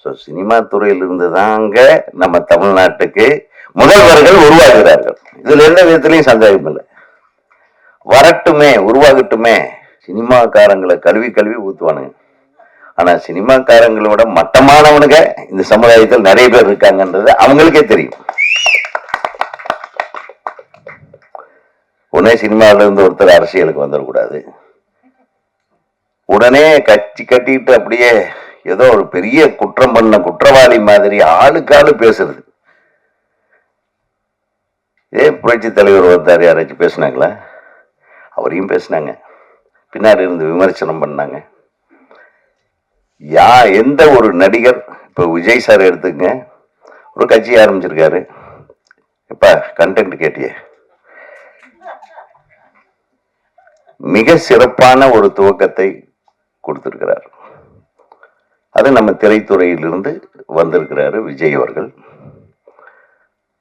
So cinema துறையிலிருந்து தாங்க நம்ம தமிழ்நாட்டுக்கு முதல்வர்கள் உருவாகிறார்கள். இதுல எந்த விதத்திலையும் சந்தேகம் இல்லை. வரட்டுமே, உருவாகட்டுமே. சினிமாக்காரங்களை கழுவி கழுவி ஊத்துவானுங்க. ஆனா சினிமாக்காரங்களோட மட்டமானவனுங்க இந்த சமுதாயத்தில் நிறைய பேர் இருக்காங்கன்றது அவங்களுக்கே தெரியும். உடனே சினிமாவில இருந்து ஒருத்தர் அரசியலுக்கு வந்துடக்கூடாது. உடனே கட்சி கட்டிட்டு அப்படியே ஏதோ ஒரு பெரிய குற்றம் பண்ண குற்றவாளி மாதிரி ஆளுக்காளு பேசுறது. புரட்சி தலைவர் வந்தார், யாராச்சும் பேசினாங்களா? அவரையும் பேசினாங்க, பின்னாடி இருந்து விமர்சனம் பண்ணாங்க. எந்த ஒரு நடிகர், இப்ப விஜய் சார் எடுத்துங்க, ஒரு கட்சி ஆரம்பிச்சிருக்காரு. இப்ப கண்டென்ட் கேட்டிய மிக சிறப்பான ஒரு துவக்கத்தை கொடுத்திருக்கிறார். அது நம்ம திரைத்துறையிலிருந்து வந்திருக்கிறாரு விஜய் அவர்கள்.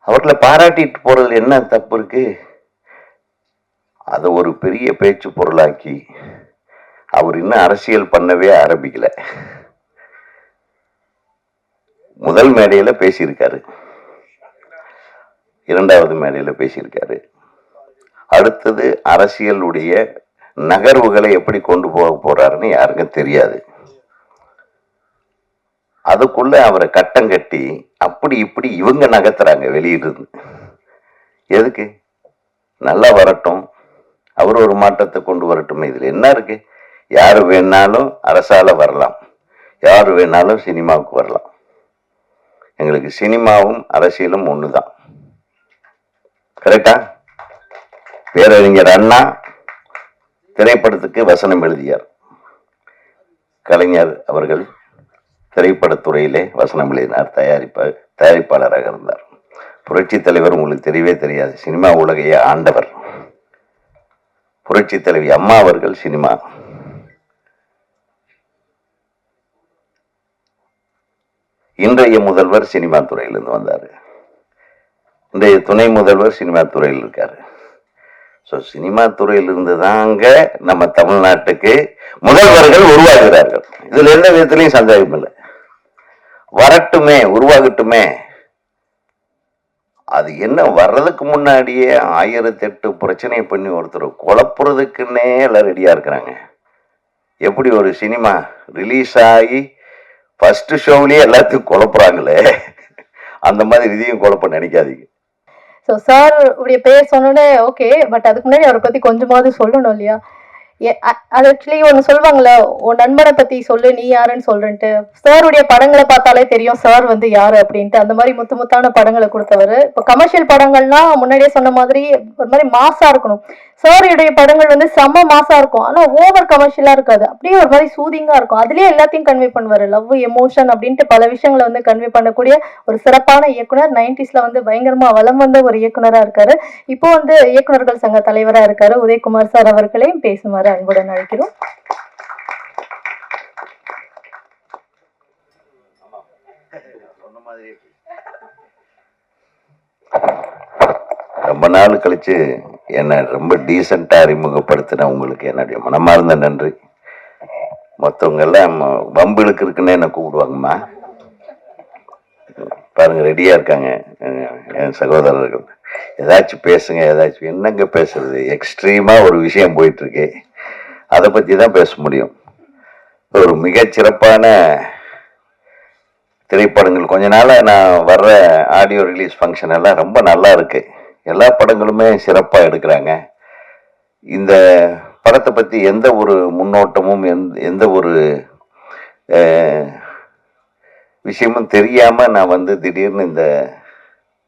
அவர்களை பாராட்டிட்டு போறது என்ன தப்பு இருக்கு? அதை ஒரு பெரிய பேச்சு பொருளாக்கி அவர் இன்னும் அரசியல் பண்ணவே ஆரம்பிக்கல. முதல் மேடையில பேசியிருக்காரு, இரண்டாவது மேடையில பேசியிருக்காரு. அடுத்தது அரசியலுடைய நகர்வுகளை எப்படி கொண்டு போக போறாருன்னு யாருக்கும் தெரியாது. அதுக்குள்ள அவரை கட்டம் கட்டி அப்படி இப்படி இவங்க நகர்த்துறாங்க வெளியிலிருந்து. எதுக்கு? நல்லா வரட்டும், அவர் ஒரு மாற்றத்தை கொண்டு வரட்டும். இதுல என்ன இருக்கு? யாரு வேணாலும் அரசால வரலாம், யாரு வேணாலும் சினிமாவுக்கு வரலாம். எங்களுக்கு சினிமாவும் அரசியலும் ஒண்ணுதான். கரெக்டா? பேரறிஞர் அண்ணா திரைப்படத்துக்கு வசனம் எழுதியார். கலைஞர் அவர்கள் திரைப்படத்துறையிலே வசனம் எழுதினார், தயாரிப்பாளராக இருந்தார். புரட்சி தலைவர் உங்களுக்கு தெரியவே தெரியாது, சினிமா உலகையே ஆண்டவர். புரட்சி தலைவி அம்மா அவர்கள் சினிமா. இன்றைய முதல்வர் சினிமா துறையிலிருந்து வந்தாரு, இன்றைய துணை முதல்வர் சினிமா துறையில் இருக்காரு. ஸோ சினிமா துறையிலிருந்து தாங்க நம்ம தமிழ்நாட்டுக்கு முதல்வர்கள் உருவாகிறார்கள். இதுல எந்த விதத்திலையும் சந்தேகம் இல்லை. வரட்டுமே, உருவாகட்டுமே. அது என்ன, வர்றதுக்கு முன்னாடியே 1008 பிரச்சனையை பண்ணி ஒருத்தர் குழப்புறதுக்குன்னே எல்லாம் ரெடியா இருக்கிறாங்க. எப்படி ஒரு சினிமா ரிலீஸ் ஆகி ஃபர்ஸ்ட் ஷோவிலேயே எல்லாத்தையும் குழப்புறாங்களே, அந்த மாதிரி இதையும் குழப்ப நினைக்காதீங்க. ஸோ சார் உடைய பேர் சொன்னோன்னே ஓகே, பட் அதுக்கு முன்னாடி அவரை பத்தி கொஞ்சமாவது சொல்லணும் இல்லையா? அது ஆக்சுவலி ஒன்று சொல்லுவாங்களே, உன் நண்பனை பத்தி சொல்லு, நீ யாருன்னு சொல்றேன்ட்டு. சாருடைய படங்களை பார்த்தாலே தெரியும் சார் வந்து யாரு அப்படின்ட்டு. அந்த மாதிரி முத்தான படங்களை கொடுத்தவர். இப்போ கமர்ஷியல் படங்கள்னா முன்னாடியே சொன்ன மாதிரி ஒரு மாதிரி மாசா இருக்கணும். சாருடைய படங்கள் வந்து செம்ம மாசா இருக்கும், ஆனா ஓவர் கமர்ஷியலா இருக்காது, அப்படியே ஒரு மாதிரி சூதிங்கா இருக்கும். அதுலயே எல்லாத்தையும் கன்வே பண்ணுவாரு, லவ், எமோஷன் அப்படின்ட்டு பல விஷயங்களை வந்து கன்வே பண்ணக்கூடிய ஒரு சிறப்பான இயக்குனர். 90s வந்து பயங்கரமா வலம் வந்த ஒரு இயக்குனரா இருக்காரு. இப்போ வந்து இயக்குனர்கள் சங்க தலைவரா இருக்காரு. உதயகுமார் சார் அவர்களையும் பேசுமாறு அன்புடன் அழைக்கிறோம். ரொம்ப நாள் கழிச்சு என்ன ரொம்ப டீசெண்டா அறிமுகப்படுத்தின உங்களுக்கு என்னுடைய மனமார்ந்த நன்றி. மற்றவங்க எல்லாம் வம்புகளுக்கு இருக்குன்னு என்ன கூப்பிடுவாங்கம்மா. பாருங்க, ரெடியா இருக்காங்க என் சகோதரர்கள். ஏதாச்சும் பேசுங்க, ஏதாச்சும். என்னங்க பேசுறது? எக்ஸ்ட்ரீமா ஒரு விஷயம் போயிட்டு இருக்கு, அதை பத்தி தான் பேச முடியும். ஒரு மிகச்சிறப்பான திரைப்படங்கள். கொஞ்ச நாளா நான் வர்ற ஆடியோ ரிலீஸ் ஃபங்க்ஷன் எல்லாம் ரொம்ப நல்லா இருக்கு. எல்லா படங்களுமே சிறப்பா எடுக்கிறாங்க. இந்த படத்தை பத்தி எந்த ஒரு முன்னோட்டமும் எந்த ஒரு விஷயமும் தெரியாம நான் வந்து திடீர்னு இந்த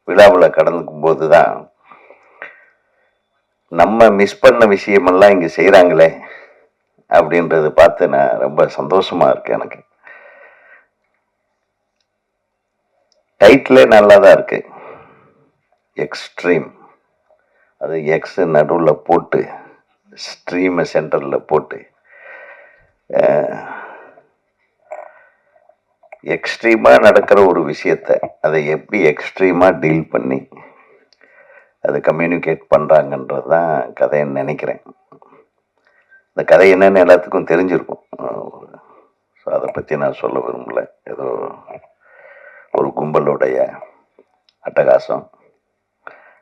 விழாவில் கடந்துக்கும் போதுதான் நம்ம மிஸ் பண்ண விஷயமெல்லாம் இங்க செய்யறாங்களே அப்படின்றத பார்த்து நான் ரொம்ப சந்தோஷமா இருக்கேன். எனக்கு டைட்டிலே நல்லா தான் இருக்கு, எக்ஸ்ட்ரீம். அது எக்ஸ் நடுவில் போட்டு ஸ்ட்ரீமை சென்டரில் போட்டு எக்ஸ்ட்ரீமாக நடக்கிற ஒரு விஷயத்தை அதை எப்படி எக்ஸ்ட்ரீமாக டீல் பண்ணி அதை கம்யூனிகேட் பண்ணுறாங்கன்றது தான் கதைன்னு நினைக்கிறேன். இந்த கதை என்னன்னு எல்லாத்துக்கும் தெரிஞ்சிருக்கும். ஸோ அதை பற்றி நான் சொல்ல விரும்பல. ஏதோ ஒரு கும்பலுடைய அட்டகாசம்,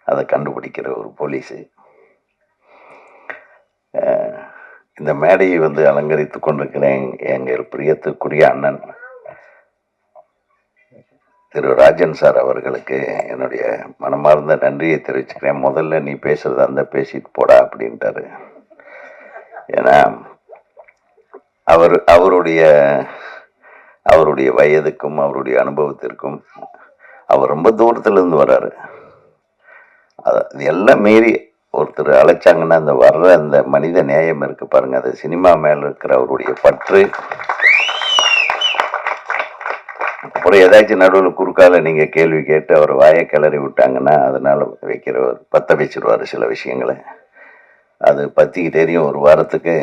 அதை கண்டுபிடிக்கிற ஒரு போலீஸு. இந்த மேடையை அலங்கரித்து கொண்டிருக்கிறேன் எங்கள் பிரியத்துக்குரிய அண்ணன் திரு ராஜன் சார் அவர்களுக்கு என்னுடைய மனமார்ந்த நன்றியை தெரிவிச்சுக்கிறேன். முதல்ல நீ பேசுறது அந்த பேசிட்டு போடா அப்படின்ட்டாரு. ஏன்னா அவருடைய வயதுக்கும் அவருடைய அனுபவத்திற்கும் அவர் ரொம்ப தூரத்துலேருந்து வர்றாரு. அது எல்லாம் மீறி ஒருத்தர் அழைச்சாங்கன்னா அந்த வர்ற அந்த மனித நேயம் இருக்கு பாருங்க, அது சினிமா மேல இருக்கிற அவருடைய பற்று. அப்புறம் ஏதாச்சும் நடுவில் குறுக்கால நீங்க கேள்வி கேட்டு அவர் வாயை கிளறி விட்டாங்கன்னா அதனால வைக்கிறவர் பத்த வச்சிருவாரு சில விஷயங்களை. அது பத்திக்கு தெரியும், ஒரு வாரத்துக்கு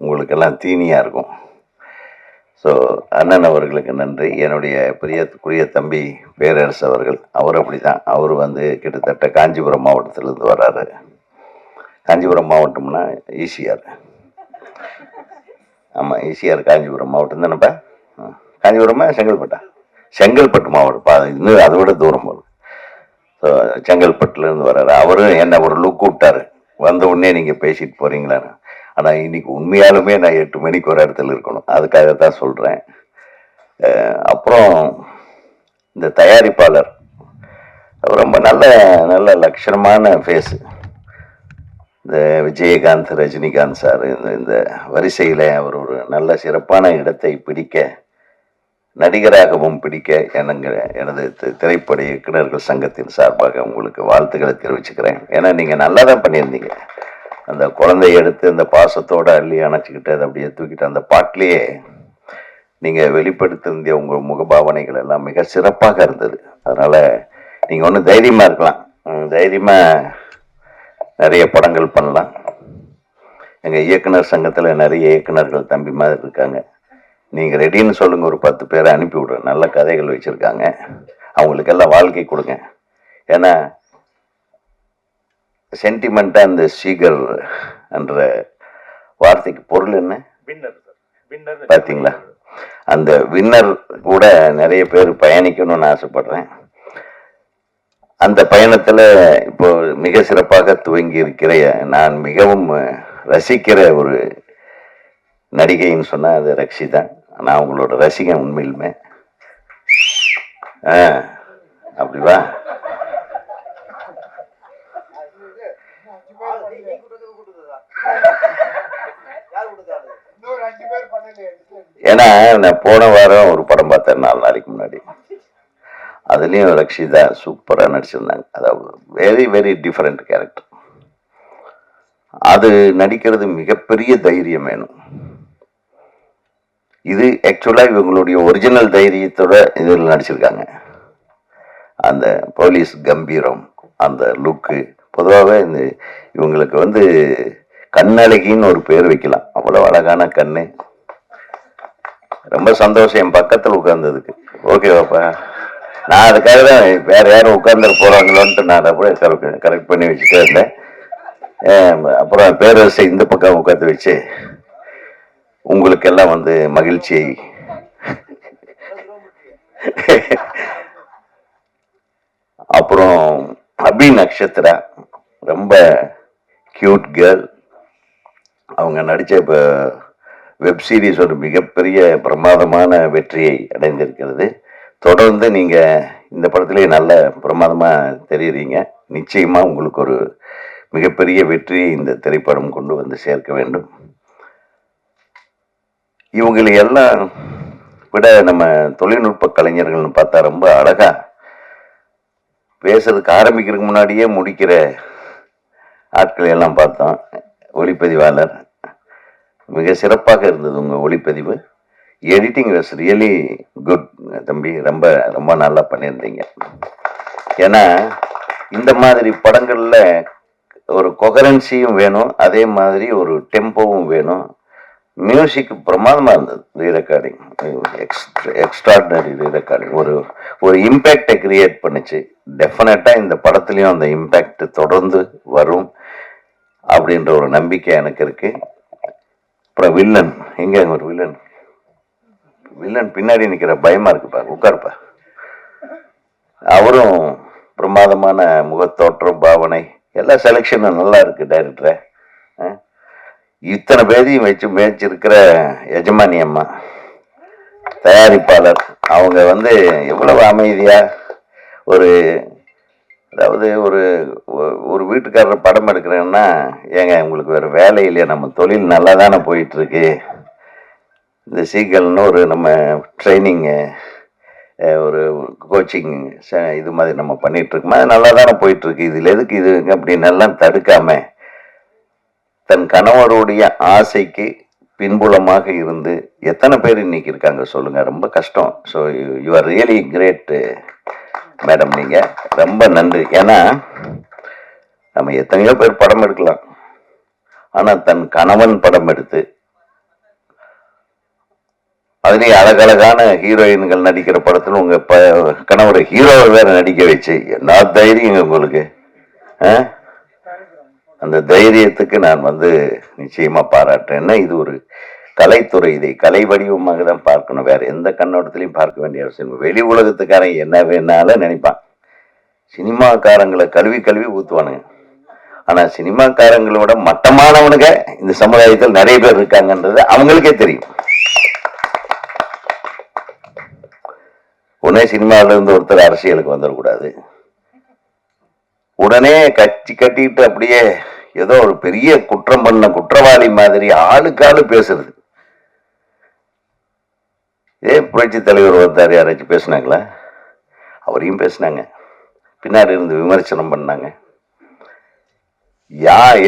உங்களுக்கெல்லாம் தீனியா இருக்கும். ஸோ அண்ணன் அவர்களுக்கு நன்றி. என்னுடைய பிரியத்துக்குரிய தம்பி பேரரசு அவர்கள், அவர் அப்படிதான். அவர் கிட்டத்தட்ட காஞ்சிபுரம் மாவட்டத்திலேருந்து வர்றாரு. காஞ்சிபுரம் மாவட்டம்னா ஈசிஆர். ஆமாம், ஈசிஆர் காஞ்சிபுரம் மாவட்டம் தானேப்பா? காஞ்சிபுரமா செங்கல்பட்டா? செங்கல்பட்டு மாவட்டம். இன்னும் அதை விட தூரம் போகும். ஸோ செங்கல்பட்டுலேருந்து வர்றாரு. அவரும் என்ன ஒரு லுக் விட்டார், வந்த உடனே நீங்கள் பேசிட்டு போகிறீங்களான்னு. ஆனால் இன்னைக்கு உண்மையாலுமே நான் 8 மணிக்கு ஒரு இடத்துல இருக்கணும், அதுக்காகத்தான் சொல்கிறேன். அப்புறம் இந்த தயாரிப்பாளர் ரொம்ப நல்ல நல்ல லட்சணமான ஃபேஸு. இந்த விஜயகாந்த், ரஜினிகாந்த் சார் இந்த வரிசையில் அவர் ஒரு நல்ல சிறப்பான இடத்தை பிடிக்க, நடிகராகவும் பிடிக்க எனது திரைப்பட இயக்குநர்கள் சங்கத்தின் சார்பாக உங்களுக்கு வாழ்த்துக்களை தெரிவிச்சுக்கிறேன். ஏன்னா நீங்கள் நல்லா தான் பண்ணியிருந்தீங்க. அந்த குழந்தைய எடுத்து அந்த பாசத்தோடு அள்ளி அணைச்சிக்கிட்டு அதை அப்படியே தூக்கிட்டு அந்த பாட்டிலேயே நீங்கள் வெளிப்படுத்தியிருந்த உங்கள் முகபாவனைகள் எல்லாம் மிக சிறப்பாக இருந்தது. அதனால் நீங்கள் ஒன்றும் தைரியமாக இருக்கலாம், தைரியமாக நிறைய படங்கள் பண்ணலாம். எங்கள் இயக்குனர் சங்கத்தில் நிறைய இயக்குனர்கள் தம்பி மாதிரி இருக்காங்க. நீங்கள் ரெடின்னு சொல்லுங்கள், ஒரு 10 பேரை அனுப்பி விடுறேன். நல்ல கதைகள் வச்சுருக்காங்க, அவங்களுக்கெல்லாம் வாழ்க்கை கொடுங்க. ஏன்னா சென்டிமெண்ட்டாக அந்த சீகர் என்ற வார்த்தைக்கு பொருள் என்ன பார்த்தீங்களா? அந்த வின்னர் கூட நிறைய பேர் பயணிக்கணும்னு ஆசைப்படுறேன். அந்த பயணத்தில் இப்போ மிக சிறப்பாக துவங்கி இருக்கிற, நான் மிகவும் ரசிக்கிற ஒரு நடிகைன்னு சொன்னால் அது ரக்ஷிதா. நான் உங்களோட ரசிகன் உண்மையிலுமே. அப்படிவா? ஏன்னா நான் போன வாரம் ஒரு படம் பார்த்தேன் 4 நாளைக்கு முன்னாடி. அதுலேயும் ரக்ஷிதா சூப்பராக நடிச்சிருந்தாங்க. அதாவது வெரி வெரி டிஃப்ரெண்ட் கேரக்டர். அது நடிக்கிறது மிகப்பெரிய தைரியம் வேணும். இது ஆக்சுவலாக இவங்களுடைய ஒரிஜினல் தைரியத்தோட இதில் நடிச்சிருக்காங்க. அந்த போலீஸ் கம்பீரம், அந்த லுக்கு. பொதுவாகவே இந்த இவங்களுக்கு கண்ணழகின்னு ஒரு பேர் வைக்கலாம். அவ்வளோ அழகான கண்ணு. ரொம்ப சந்தோஷம் என் பக்கத்தில் உட்கார்ந்ததுக்கு. ஓகேவாப்பா? நான் அதுக்காக தான் வேற யாரும் உட்கார்ந்து போகிறாங்களோன்ட்டு நான் அப்படியே கரெக்ட் பண்ணி வச்சுட்டே இருந்தேன். அப்புறம் பேரரசை இந்த பக்கம் உட்காந்து வச்சு உங்களுக்கெல்லாம் மகிழ்ச்சியை அப்புறம் அபி நக்ஷத்ரா ரொம்ப கியூட் கேர்ள். அவங்க நடித்த இப்போ வெப் சீரிஸ் ஒரு மிகப்பெரிய பிரமாதமான வெற்றியை அடைந்திருக்கிறது. தொடர்ந்து நீங்கள் இந்த படத்துலேயே நல்ல பிரமாதமாக தெரியுறீங்க. நிச்சயமாக உங்களுக்கு ஒரு மிகப்பெரிய வெற்றியை இந்த திரைப்படம் கொண்டு சேர்க்க வேண்டும். இவங்களை எல்லாம் விட நம்ம தொழில்நுட்ப கலைஞர்கள்னு பார்த்தா ரொம்ப அழகா பேசுறதுக்கு ஆரம்பிக்கிறதுக்கு முன்னாடியே முடிக்கிற ஆட்களை எல்லாம் பார்த்தோம். ஒளிப்பதிவாளர் மிக சிறப்பாக இருந்தது உங்கள் ஒளிப்பதிவு. எடிட்டிங் வாஸ் ரியலி குட் தம்பி. ரொம்ப ரொம்ப நல்லா பண்ணியிருந்தீங்க. ஏன்னா இந்த மாதிரி படங்களில் ஒரு கொகரன்சியும் வேணும், அதே மாதிரி ஒரு டெம்போவும் வேணும். மியூசிக் பிரமாதமாக இருந்தது. ரீரெக்கார்டிங் எக்ஸ்ட்ராடினரி ரீரெக்கார்டிங் ஒரு இம்பேக்டை கிரியேட் பண்ணுச்சு. டெஃபினட்டாக இந்த படத்துலையும் அந்த இம்பேக்ட் தொடர்ந்து வரும் அப்படின்ற ஒரு நம்பிக்கை எனக்கு இருக்கு. அப்புறம் வில்லன், எங்கே ஒரு வில்லன் வில்லன் பின்னாடி நிற்கிற பயமா இருக்குப்பா, உட்காருப்பா. அவரும் பிரமாதமான முகத்தோற்றம், பாவனை, எல்லா செலெக்ஷனும் நல்லா இருக்கு டைரக்டரை. இத்தனை பேரையும் வச்சு மேய்ச்சிருக்கிற எஜமானி அம்மா தயாரிப்பாளர், அவங்க வந்து எவ்வளவு அமைதியா ஒரு, அதாவது ஒரு ஒரு வீட்டுக்காரர் படம் எடுக்கிறேன்னா, ஏங்க உங்களுக்கு வேற வேலை இல்லையா, நம்ம தொழில் நல்லா தானே போயிட்டு இருக்கு, இந்த சீக்கிரம்னு ஒரு நம்ம ட்ரைனிங்கு ஒரு கோச்சிங் இது மாதிரி நம்ம பண்ணிட்டு இருக்கோம், அது நல்லா தானே போயிட்டு இருக்கு, இதுல எதுக்கு இது அப்படின்னு எல்லாம் தடுக்காம தன் கணவருடைய ஆசைக்கு பின்புலமாக இருந்து எத்தனை பேர் இன்னைக்கு இருக்காங்க சொல்லுங்க, ரொம்ப கஷ்டம். So you are really great madam, நீங்க ரொம்ப நன்றி. ஏன்னா நம்ம எத்தனையோ பேர் படம் எடுக்கலாம், ஆனா தன் கணவன் படம் எடுத்து அதுலேயும் அழகழகான ஹீரோயின்கள் நடிக்கிற படத்துல உங்க கணவரை ஹீரோவை வேற நடிக்க வச்சு என்ன தைரியம் உங்களுக்கு? அந்த தைரியத்துக்கு நான் வந்து நிச்சயமா பாராட்டுறேன். இது ஒரு கலைத்துறை, இதை கலை வடிவமாக தான் பார்க்கணும், வேற எந்த கண்ணோட்டத்திலையும் பார்க்க வேண்டிய அவசியம். வெளி உலகத்துக்காரன் என்ன வேணாலும் நினைப்பான், சினிமாக்காரங்களை கழுவி கழுவி ஊத்துவானுங்க. ஆனா சினிமாக்காரங்களோட மட்டமானவனுங்க இந்த சமுதாயத்தில் நிறைய பேர் இருக்காங்கன்றது அவங்களுக்கே தெரியும். உடனே சினிமாவில இருந்து ஒருத்தர் அரசியலுக்கு வந்துடக்கூடாது, உடனே கட்சி கட்டிட்டு அப்படியே ஏதோ ஒரு பெரிய குற்றம் பண்ண குற்றவாளி மாதிரி ஆளுக்கு ஆளு பேசுறது. புரட்சி தலைவர் வந்தார், யாராச்சும் பேசினாங்களா? அவரையும் பேசினாங்க, பின்னாடி இருந்து விமர்சனம் பண்ணாங்க.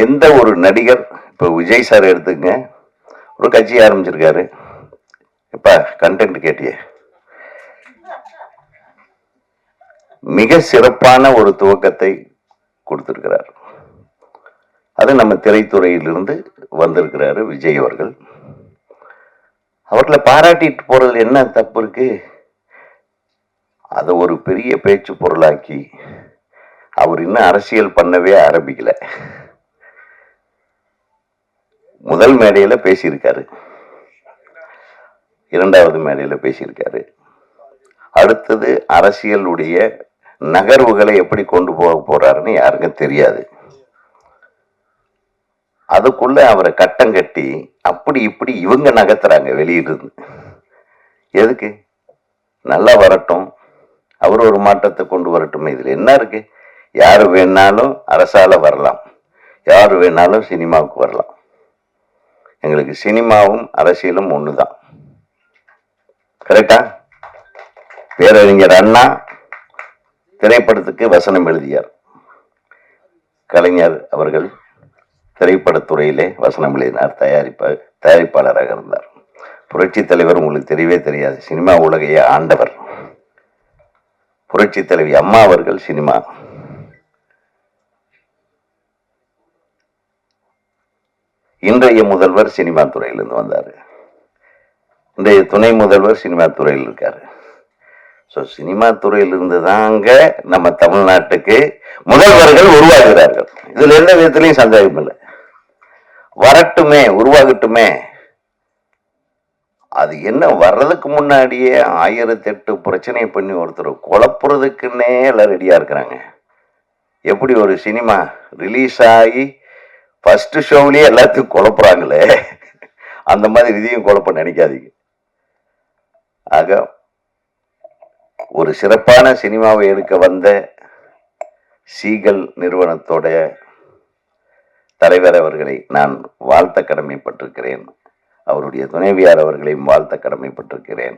எந்த ஒரு நடிகர், இப்ப விஜய் சார் எடுத்துங்க, ஒரு கட்சி ஆரம்பிச்சிருக்காரு, இப்ப கண்டென்ட் கேட்டிய மிக சிறப்பான ஒரு துவக்கத்தை கொடுத்திருக்கிறார். அது நம்ம திரைத்துறையிலிருந்து வந்திருக்கிறாரு விஜய் அவர்கள். அவர்களை பாராட்டிட்டு போறது என்ன தப்பு இருக்கு? அதை ஒரு பெரிய பேச்சு பொருளாக்கி அவர் இன்னும் அரசியல் பண்ணவே ஆரம்பிக்கல. முதல் மேடையில பேசியிருக்காரு, இரண்டாவது மேடையில பேசியிருக்காரு, அடுத்தது அரசியலுடைய நகர்வுகளை எப்படி கொண்டு போக போறாருன்னு யாருக்கும் தெரியாது. அதுக்குள்ள அவரை கட்டம் கட்டி அப்படி இப்படி இவங்க நகர்த்துறாங்க வெளியிருந்து. எதுக்கு? நல்லா வரட்டும், அவர் ஒரு மாற்றத்தை கொண்டு வரட்டும், இதுல என்ன இருக்கு? யாரு வேணாலும் அரசால வரலாம், யாரு வேணாலும் சினிமாவுக்கு வரலாம். எங்களுக்கு சினிமாவும் அரசியலும் ஒண்ணுதான். கரெக்டா? பேரறிஞர் அண்ணா திரைப்படத்துக்கு வசனம் எழுதியார், கலைஞர் அவர்கள் திரைப்படத்துறையிலே வசனம் எழுதினார், தயாரிப்பாளராக இருந்தார். புரட்சி தலைவர் உங்களுக்கு தெரியவே தெரியாது, சினிமா உலகையே ஆண்டவர். புரட்சி தலைவி அம்மா அவர்கள் சினிமா. இன்றைய முதல்வர் சினிமா துறையிலிருந்து வந்தாரு, இன்றைய துணை முதல்வர் சினிமா துறையில் இருக்காரு. ஸோ சினிமா துறையிலிருந்து தாங்க நம்ம தமிழ்நாட்டுக்கு முதல்வர்கள் உருவாகிறார்கள். இதுல எந்த விதத்திலையும் சந்தேகம் இல்லை. வரட்டுமே, உருவாகட்டுமே. அது என்ன, வர்றதுக்கு முன்னாடியே 1008 பிரச்சனை பண்ணி ஒருத்தர் குழப்புறதுக்குன்னே எல்லாம் ரெடியா இருக்கிறாங்க. எப்படி ஒரு சினிமா ரிலீஸ் ஆகி ஃபர்ஸ்ட் ஷோவிலேயே எல்லாத்தையும் குழப்புறாங்களே, அந்த மாதிரி இதையும் குழப்ப நினைக்காதீங்க. ஆக ஒரு சிறப்பான சினிமாவை எடுக்க வந்த சீகல் நிறுவனத்தோட தலைவர் அவர்களை நான் வாழ்த்த கடமைப்பட்டிருக்கிறேன், அவருடைய துணைவியார் அவர்களையும் வாழ்த்த கடமைப்பட்டிருக்கிறேன்.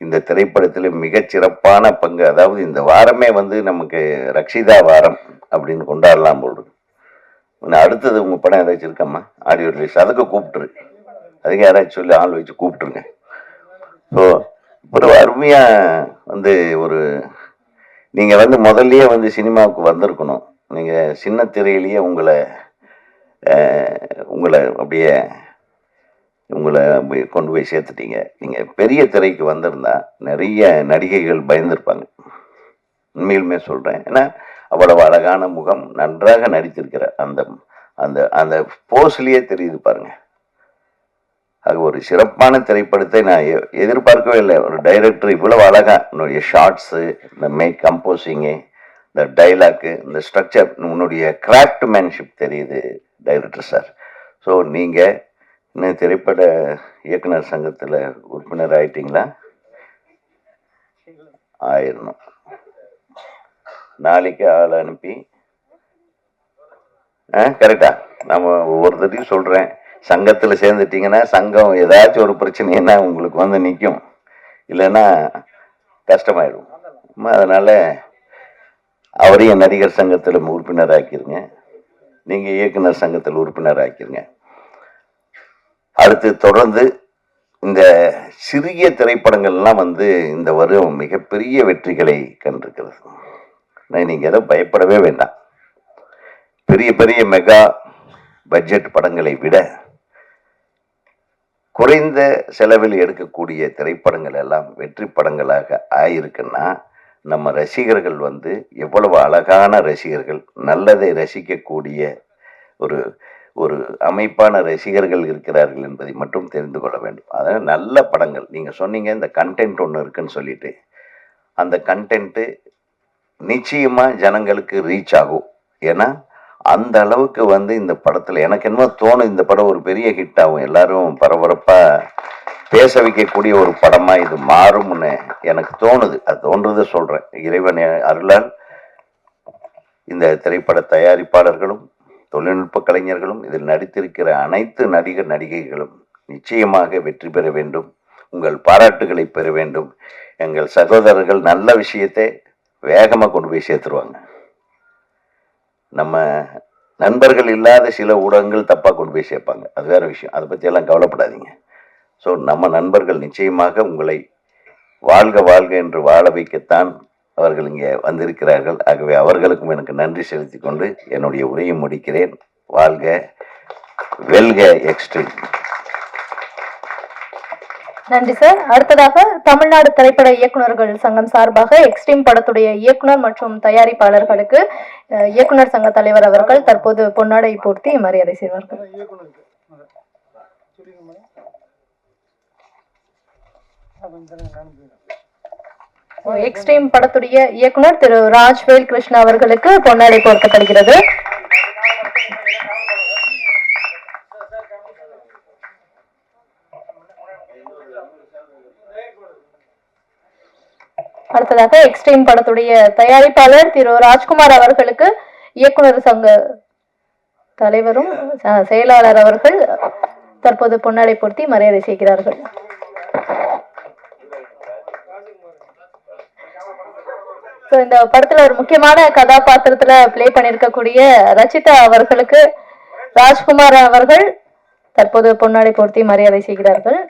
இந்த திரைப்படத்தில் மிகச் சிறப்பான பங்கு, அதாவது இந்த வாரமே வந்து நமக்கு ரக்ஷிதா வாரம் அப்படின்னு கொண்டாடலாம் போல். அடுத்தது உங்க படம் ஏதாச்சும் இருக்கம்மா ஆடியோ ரிலீஸ், அதுக்கு கூப்பிட்டுரு, அதுக்கு யாராச்சும் சொல்லி ஆள் வச்சு கூப்பிட்டுருங்க. ஸோ ஒரு அருமையா வந்து ஒரு நீங்க வந்து முதல்லயே வந்து சினிமாவுக்கு வந்திருக்கணும். நீங்க சின்ன திரையிலேயே உங்களை அப்படியே உங்களை கொண்டு போய் சேர்த்துட்டீங்க. நீங்க பெரிய திரைக்கு வந்திருந்தா நிறைய நடிகைகள் பயந்துருப்பாங்க, உண்மையிலுமே சொல்றேன். ஏன்னா அவ்வளவு அழகான முகம், நன்றாக நடித்திருக்கிற அந்த அந்த அந்த போஸ்லயே தெரியுது பாருங்க. அது ஒரு சிறப்பான திரைப்படத்தை நான் எதிர்பார்க்கவே இல்லை. ஒரு டைரக்டர் இவ்வளவு அழகா உன்னுடைய ஷார்ட்ஸு, இந்த கம்போசிங்கு, இந்த டைலாக்கு, இந்த ஸ்ட்ரக்சர், உன்னுடைய கிராஃப்ட்மேன்ஷிப் தெரியுது டைரக்டர் சார். ஸோ நீங்கள் இன்னும் திரைப்பட இயக்குனர் சங்கத்தில் உறுப்பினர் ஆயிட்டீங்களா? ஆயிடணும். நாளைக்கு ஆள் அனுப்பி கரெக்டா நம்ம ஒவ்வொருத்தையும் சொல்கிறேன். சங்கத்தில் சேர்ந்துட்டீங்கன்னா சங்கம் ஏதாச்சும் ஒரு பிரச்சனைன்னா உங்களுக்கு வந்து நிற்கும், இல்லைன்னா கஷ்டமாயிடும். அதனால் அவரையும் நடிகர் சங்கத்தில் உறுப்பினர் ஆக்கிருங்க, நீங்கள் இயக்குனர் சங்கத்தில் உறுப்பினர் ஆக்கிருங்க. அடுத்து தொடர்ந்து இந்த சிறிய திரைப்படங்கள்லாம் வந்து இந்த வருடம் மிகப்பெரிய வெற்றிகளை கண்டிருக்கிறது. நீங்கள் எதை பயப்படவே வேண்டாம். பெரிய பெரிய மெகா பட்ஜெட் படங்களை விட குறைந்த செலவில் எடுக்கக்கூடிய திரைப்படங்கள் எல்லாம் வெற்றி படங்களாக ஆயிருக்குன்னா நம்ம ரசிகர்கள் வந்து எவ்வளவு அழகான ரசிகர்கள், நல்லதை ரசிக்கக்கூடிய ஒரு ஒரு அமைப்பான ரசிகர்கள் இருக்கிறார்கள் என்பதை மட்டும் தெரிந்து கொள்ள வேண்டும். அதாவது நல்ல படங்கள், நீங்கள் சொன்னீங்க இந்த கண்டென்ட் ஒன்று இருக்குன்னு சொல்லிட்டு, அந்த கண்டென்ட்டு நிச்சயமாக ஜனங்களுக்கு ரீச் ஆகும். ஏன்னா அந்த அளவுக்கு வந்து இந்த படத்தில் எனக்கு என்னமோ தோணும், இந்த படம் ஒரு பெரிய ஹிட் ஆகும், எல்லாரும் பரபரப்பாக பேச வைக்கக்கூடிய ஒரு படமாக இது மாறும்னு எனக்கு தோணுது. அது தோன்றதை சொல்கிறேன். இறைவன் அருளால் இந்த திரைப்பட தயாரிப்பாளர்களும் தொழில்நுட்ப கலைஞர்களும் இதில் நடித்திருக்கிற அனைத்து நடிகர் நடிகைகளும் நிச்சயமாக வெற்றி பெற வேண்டும். உங்கள் பாராட்டுகளை பெற வேண்டும். எங்கள் சகோதரர்கள் நல்ல விஷயத்தை வேகமாக கொண்டு போய் சேர்த்துருவாங்க. நம்ம நண்பர்கள் இல்லாத சில ஊடகங்கள் தப்பாக கொண்டு போய் சேர்ப்பாங்க, அது வேற விஷயம். அதை பற்றியெல்லாம் கவலைப்படாதீங்க. ஸோ நம்ம நண்பர்கள் நிச்சயமாக உங்களை வாழ்க வாழ்க என்று வாழ வைக்கத்தான் அவர்கள் இங்கே வந்திருக்கிறார்கள். ஆகவே அவர்களுக்கும் எனக்கு நன்றி செலுத்தி கொண்டு என்னுடைய உரையை முடிக்கிறேன். வாழ்க வெல்க எக்ஸ்ட்ரீம். நன்றி சார். அடுத்ததாக தமிழ்நாடு திரைப்பட இயக்குநர்கள் சங்கம் சார்பாக எக்ஸ்ட்ரீம் படத்துடைய இயக்குனர் மற்றும் தயாரிப்பாளர்களுக்கு இயக்குனர் சங்க தலைவர் அவர்கள் தற்போது பொன்னாடை போர்த்தி மரியாதை செய்வார்கள். எக்ஸ்ட்ரீம் படத்துடைய இயக்குனர் திரு ராஜ்வேல் கிருஷ்ணா அவர்களுக்கு பொன்னாடை போர்த்தப்படுகிறது. அடுத்ததாக எக்ஸ்ட்ரீம் படத்துடைய தயாரிப்பாளர் திரு ராஜ்குமார் அவர்களுக்கு இயக்குனர் சங்க தலைவரும் செயலாளர் அவர்கள் தற்போது பொன்னாடை போர்த்தி மரியாதை செய்கிறார்கள். இந்த படத்துல ஒரு முக்கியமான கதாபாத்திரத்துல பிளே பண்ணிருக்கக்கூடிய ரச்சிதா அவர்களுக்கு ராஜ்குமார் அவர்கள் தற்போது பொன்னாடை போர்த்தி மரியாதை செய்கிறார்கள்.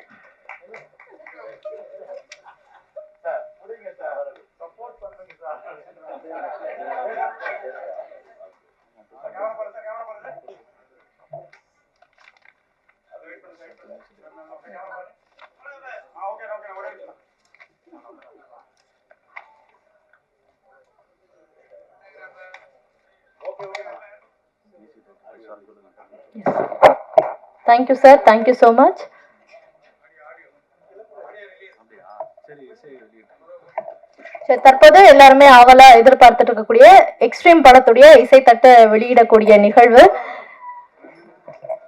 Thank you sir, thank you so much. தற்போது எல்லாருமே ஆவலா எதிர்பார்த்துட்டு இருக்கக்கூடிய எக்ஸ்ட்ரீம் படத்துடைய இசைத்தட்ட வெளியிடக்கூடிய நிகழ்வு.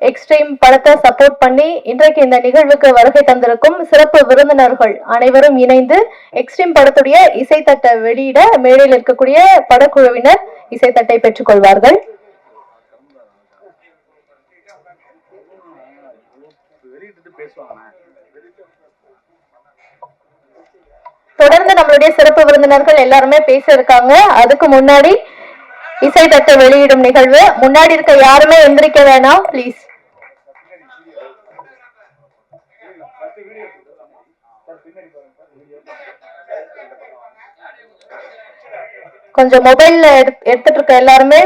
எக்ஸ்ட்ரீம் படத்தை சப்போர்ட் பண்ணி இன்றைக்கு இந்த நிகழ்வுக்கு வருகை தந்திருக்கும் சிறப்பு விருந்தினர்கள் அனைவரும் இணைந்து எக்ஸ்ட்ரீம் படத்துடைய இசைத்தட்ட வெளியிட மேடையில் இருக்கக்கூடிய படக்குழுவினர் இசைத்தட்டை பெற்றுக் கொள்வார்கள். தொடர்ந்து நம்மளுடைய சிறப்பு விருந்தினர்கள் எல்லாருமே பேச இருக்காங்க. அதுக்கு முன்னாடி இசை தட்டு வெளியிடும் நிகழ்வு. முன்னாடி இருக்க யாருமே எந்திரிக்க வேணாம் பிளீஸ். கொஞ்சம் மொபைல்ல எடுத்துட்டு இருக்க எல்லாருமே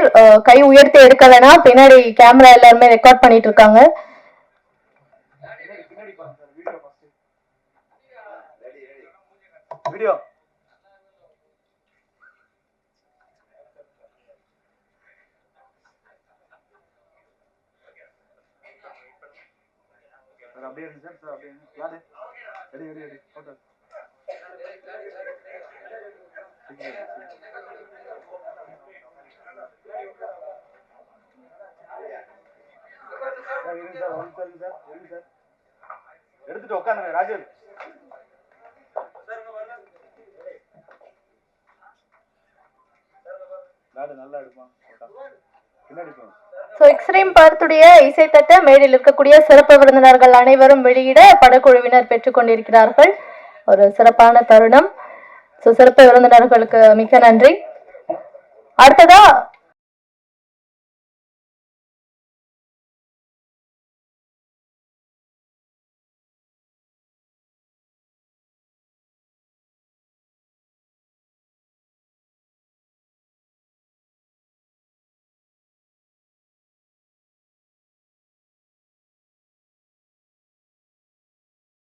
கை உயர்த்தி எடுக்க வேணாம். பின்னாடி கேமரா எல்லாருமே ரெக்கார்ட் பண்ணிட்டு இருக்காங்க. வீடியோ அப்படியே இருங்க சார் அப்படியே யாரு ready ready ready photo sir எடுத்துட்டு உட்காந்துங்க ராஜேஷ் நல்லா எடுப்பான் பின்னாடி போங்க. ஸோ எக்ஸ்ட்ரீம் படத்துடைய இசைத்தட்ட மேடையில் இருக்கக்கூடிய சிறப்பு விருந்தினர்கள் அனைவரும் வெளியிட படக்குழுவினர் பெற்றுக்கொண்டிருக்கிறார்கள். ஒரு சிறப்பான தருணம். ஸோ சிறப்பு விருந்தினர்களுக்கு மிக்க நன்றி. அடுத்ததா